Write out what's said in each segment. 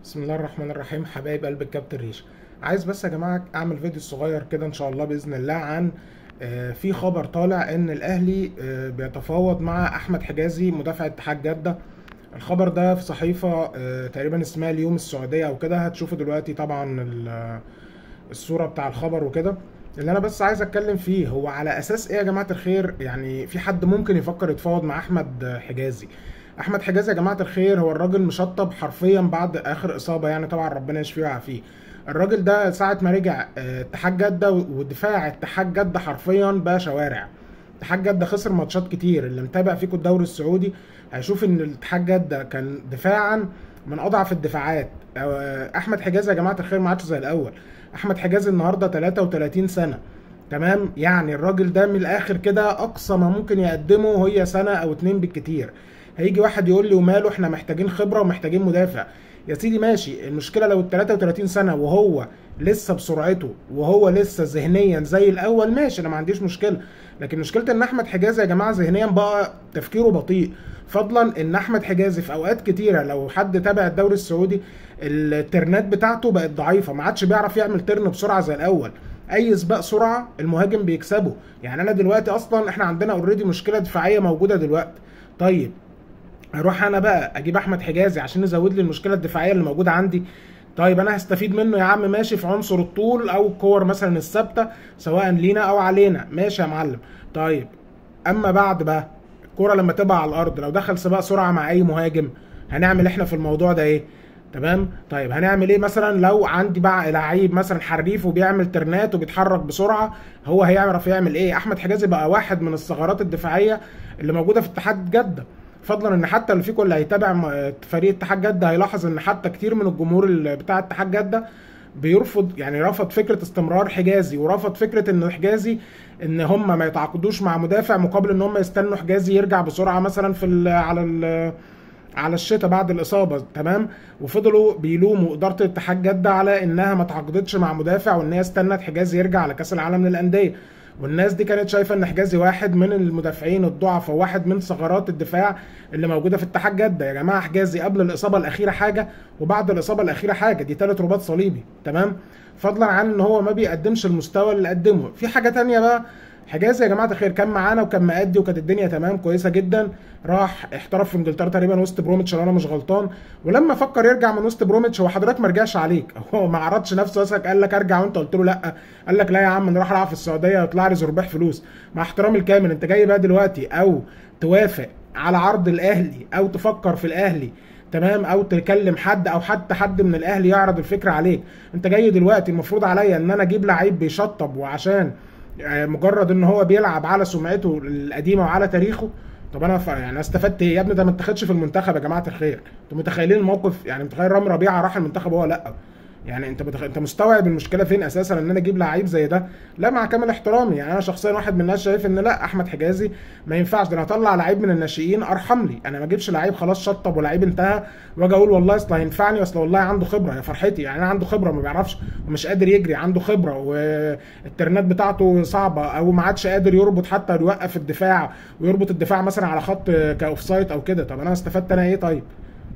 بسم الله الرحمن الرحيم. حبايب قلب الكابتن ريش، عايز بس يا جماعه اعمل فيديو صغير كده ان شاء الله باذن الله عن في خبر طالع ان الاهلي بيتفاوض مع احمد حجازي مدافع اتحاد جده. الخبر ده في صحيفه تقريبا اسمها اليوم السعوديه او كده، هتشوفوا دلوقتي طبعا الصوره بتاع الخبر وكده. اللي انا بس عايز اتكلم فيه هو على اساس ايه يا جماعه الخير. يعني في حد ممكن يفكر يتفاوض مع احمد حجازي؟ احمد حجازي يا جماعه الخير هو الراجل مشطب حرفيا بعد اخر اصابه، يعني طبعا ربنا يشفيه ويعافيه. الراجل ده ساعه ما رجع اتحاد جده، ودفاع اتحاد جده حرفيا بقى شوارع. اتحاد جده خسر ماتشات كتير، اللي متابع فيكم الدوري السعودي هيشوف ان الاتحاد جده كان دفاعا من اضعف الدفاعات. احمد حجازي يا جماعه الخير ما عادش زي الاول. احمد حجازي النهارده 33 سنه، تمام؟ يعني الراجل ده من الاخر كده اقصى ما ممكن يقدمه هي سنه او اتنين بالكتير. هيجي واحد يقول لي وماله، احنا محتاجين خبره ومحتاجين مدافع. يا سيدي ماشي، المشكله لو ال 33 سنه وهو لسه بسرعته وهو لسه ذهنيا زي الاول، ماشي انا ما عنديش مشكله. لكن مشكلة ان احمد حجازي يا جماعه ذهنيا بقى تفكيره بطيء، فضلا ان احمد حجازي في اوقات كتيره لو حد تابع الدوري السعودي الترنات بتاعته بقت ضعيفه، ما عادش بيعرف يعمل ترن بسرعه زي الاول. اي سباق سرعه المهاجم بيكسبه. يعني انا دلوقتي اصلا احنا عندنا اوريدي مشكله دفاعيه موجوده دلوقتي. طيب اروح انا بقى اجيب احمد حجازي عشان يزود لي المشكله الدفاعيه اللي موجوده عندي؟ طيب انا هستفيد منه يا عم ماشي في عنصر الطول او الكور مثلا الثابته سواء لينا او علينا، ماشي يا معلم. طيب اما بعد بقى الكوره لما تبقى على الارض، لو دخل سباق سرعه مع اي مهاجم هنعمل احنا في الموضوع ده ايه؟ تمام. طيب هنعمل ايه مثلا لو عندي بقى لعيب مثلا حريف وبيعمل ترنات وبيتحرك بسرعه؟ هو هيعرف يعمل ايه؟ احمد حجازي بقى واحد من الثغرات الدفاعيه اللي موجوده في اتحاد جده. فضلا ان حتى اللي فيكم اللي هيتابع فريق اتحاد جده هيلاحظ ان حتى كتير من الجمهور بتاع اتحاد جده بيرفض، يعني رفض فكره استمرار حجازي، ورفض فكره ان حجازي ان هم ما يتعاقدوش مع مدافع مقابل ان هم يستنوا حجازي يرجع بسرعه مثلا على الشتاء بعد الاصابه، تمام؟ وفضلوا بيلوموا اداره اتحاد جده على انها ما تعاقدتش مع مدافع وان هي استنت حجازي يرجع على كاس العالم للانديه. والناس دي كانت شايفه ان حجازي واحد من المدافعين الضعف وواحد من ثغرات الدفاع اللي موجوده في اتحاد جده. يا جماعه حجازي قبل الاصابه الاخيره حاجه وبعد الاصابه الاخيره حاجه، دي 3 رباط صليبي، تمام؟ فضلا عن ان هو ما بيقدمش المستوى اللي قدمه. في حاجه تانية بقى، حجازي يا جماعه الخير كان معانا وكان مأدي وكانت الدنيا تمام كويسه جدا، راح احترف في انجلترا تقريبا وسط بروميتش لو انا مش غلطان. ولما فكر يرجع من وسط بروميتش، هو حضرتك ما رجعش عليك، هو ما عرضش نفسه اسك قال لك ارجع وانت قلت له لا، قال لك لا يا عم انا راح العب في السعوديه ويطلع لي زرباح فلوس. مع احترامي الكامل، انت جاي بقى دلوقتي او توافق على عرض الاهلي او تفكر في الاهلي، تمام؟ او تكلم حد او حتى حد من الاهلي يعرض الفكره عليك. انت جاي دلوقتي المفروض عليا ان انا اجيب لعيب بيشطب وعشان مجرد ان هو بيلعب على سمعته القديمه وعلى تاريخه؟ طب انا يعني استفدت ايه يا ابني؟ ده ما اتخدش في المنتخب يا جماعه الخير. انتوا متخيلين الموقف؟ يعني متخيل رامي ربيعه راح المنتخب وهو لا؟ يعني انت مستوعب المشكله فين اساسا ان انا اجيب لعيب زي ده؟ لا، مع كامل احترامي، يعني انا شخصيا واحد من الناس شايف ان لا، احمد حجازي ما ينفعش. ده انا اطلع لعيب من الناشئين ارحم لي، انا ما اجيبش لعيب خلاص شطب ولعيب انتهى واجي اقول والله اصل هينفعني، اصل والله عنده خبره. يا فرحتي، يعني انا عنده خبره ما بيعرفش ومش قادر يجري، عنده خبره والترنات بتاعته صعبه او ما عادش قادر يربط حتى يوقف الدفاع ويربط الدفاع مثلا على خط كاوفسايد او كده. طب انا استفدت انا ايه؟ طيب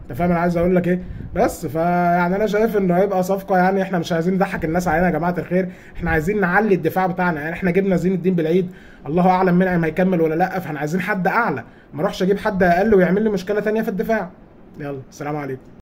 انت فاهم انا عايز اقول لك ايه؟ بس فيعني انا شايف انه هيبقى صفقه، يعني احنا مش عايزين نضحك الناس علينا يا جماعه الخير، احنا عايزين نعلي الدفاع بتاعنا. يعني احنا جبنا زين الدين بالعيد، الله اعلم منعم هيكمل ولا لا، فاحنا عايزين حد اعلى، ما اروحش اجيب حد اقل ويعمل لي مشكله ثانيه في الدفاع. يلا، السلام عليكم.